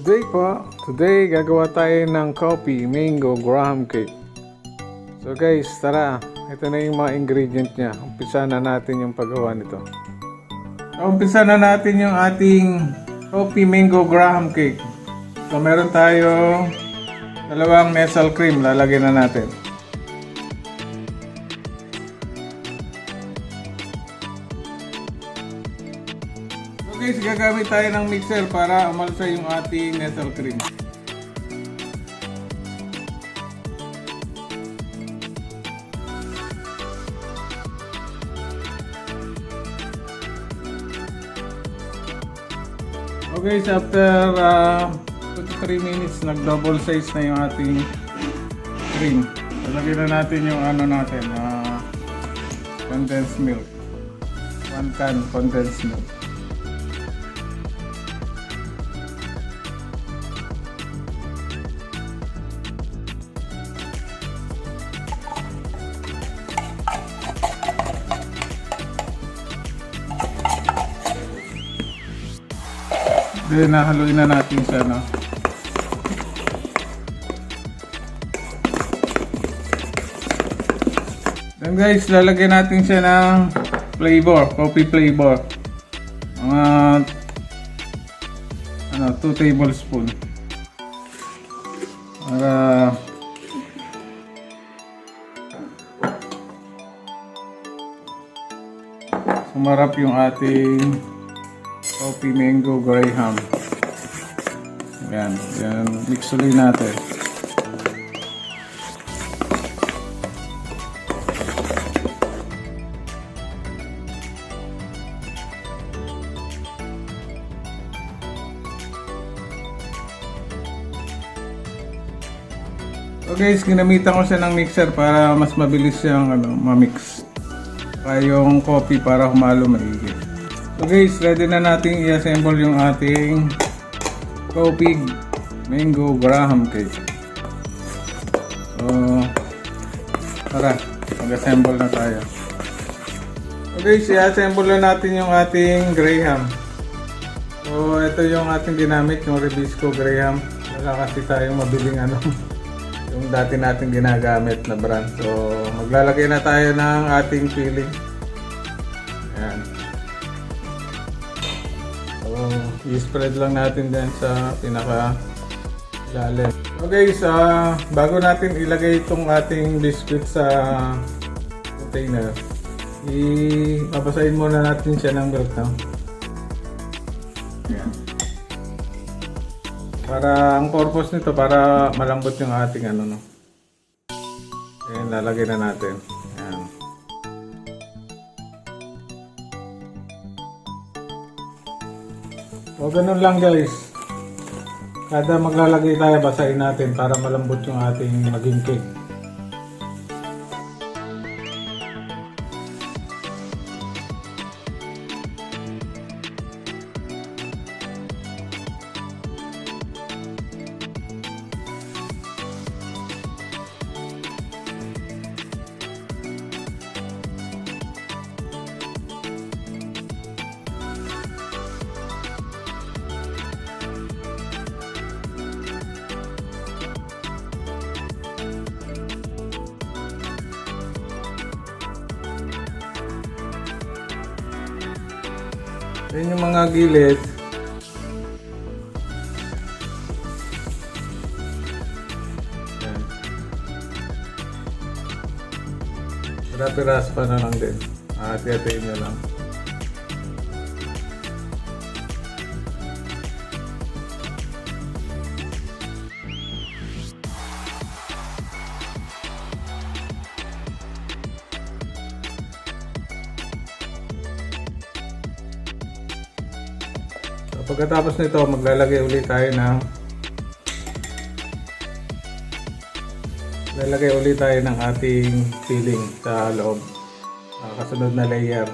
Today gagawa tayo ng coffee mango graham cake. So guys, tara, ito na yung mga ingredient niya. Umpisa na natin yung paggawa nito. Umpisa na natin yung ating coffee mango graham cake. So meron tayo dalawang Nestle cream, lalagyan na natin. So guys, gagamit tayo ng mixer para umalsa yung ating Nestle cream. Okay, so after 2 to 3 minutes, nag-double size na yung ating cream. Lagyan na natin yung condensed milk. 1 can condensed milk. Then nahaluin na natin siya, no? Then guys, lalagyan natin siya ng flavor, coffee flavor. Mga 2 tablespoon. Para sumarap yung ating coffee mango graham. Yan, mix ulit natin. So guys, ginamitan ko siya ng mixer para mas mabilis siyang ma-mix. Kaya yung coffee para humalo maigi. So guys, ready na natin i-assemble yung ating coffee mango graham cake. So, tara, mag-assemble na tayo. So guys, i-assemble na natin yung ating graham. So, ito yung ating ginamit, yung Ribisco graham. Wala kasi tayong mabiling yung dati natin ginagamit na brand. So, maglalagay na tayo ng ating filling. Ayan. I-spread lang natin din sa pinaka lalim. Okay, bago natin ilagay itong ating biscuit sa container, ibabasahin muna natin siya ng milk, no? Ayan. Para ang purpose nito, para malambot yung ating no? Ayan, lalagay na natin. Ayan. So, ganun lang guys. Kada maglalagay tayo, basahin natin para malambot yung ating maging cake. Yan yung mga gilid. Yan. Pira-piras pa na lang din. Hati-hatiin nyo lang. Pagkatapos nito, maglalagay ulit tayo ng ating filling sa loob. Kasunod na layer.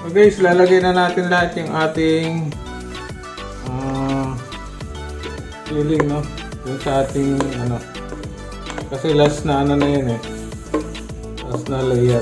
So guys, lalagay na natin lahat yung ating filling, no? Yung sa ating ano. Kasi last na ano na yun eh. Last na layer.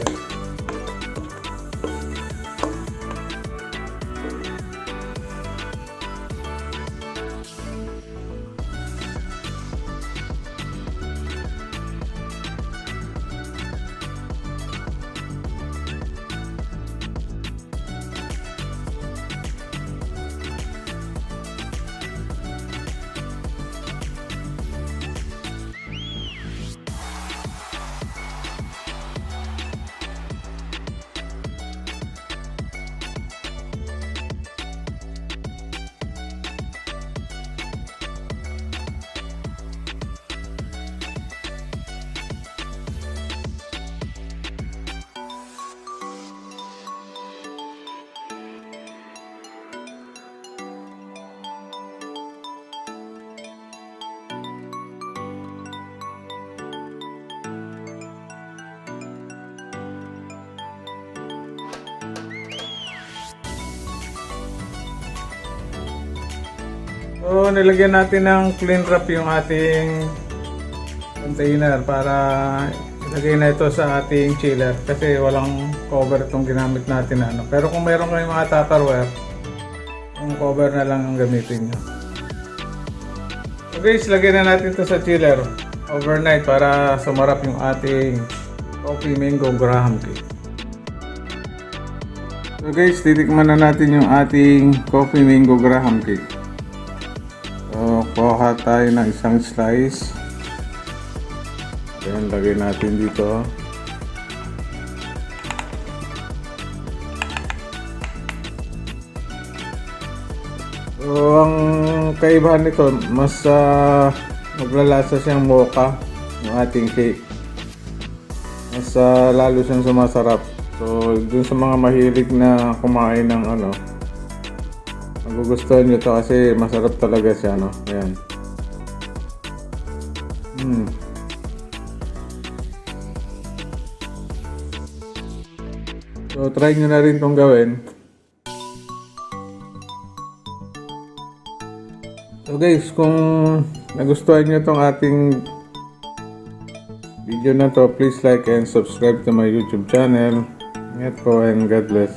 So, nilagyan natin ng clean wrap yung ating container para ilagay na ito sa ating chiller kasi walang cover itong ginamit natin na ano. Pero kung meron kayong mga Tupperware, yung cover na lang ang gamitin nyo. So guys, lagyan na natin ito sa chiller overnight para sumarap yung ating coffee mango graham cake. So guys, titikman na natin yung ating coffee mango graham cake. So, kuha tayo ng isang slice. Then, lagay natin dito. So, ang kaibahan nito, mas maglalasa siyang mocha yung ating cake. Mas lalo siyang sumasarap. So, dun sa mga mahilig na kumain ng ano, magugustuhan nyo to kasi masarap talaga siya, no? Ayan. So, try nyo na rin itong gawin. So guys, kung nagustuhan nyo itong ating video na to, please like and subscribe to my YouTube channel. Ingat po and God bless.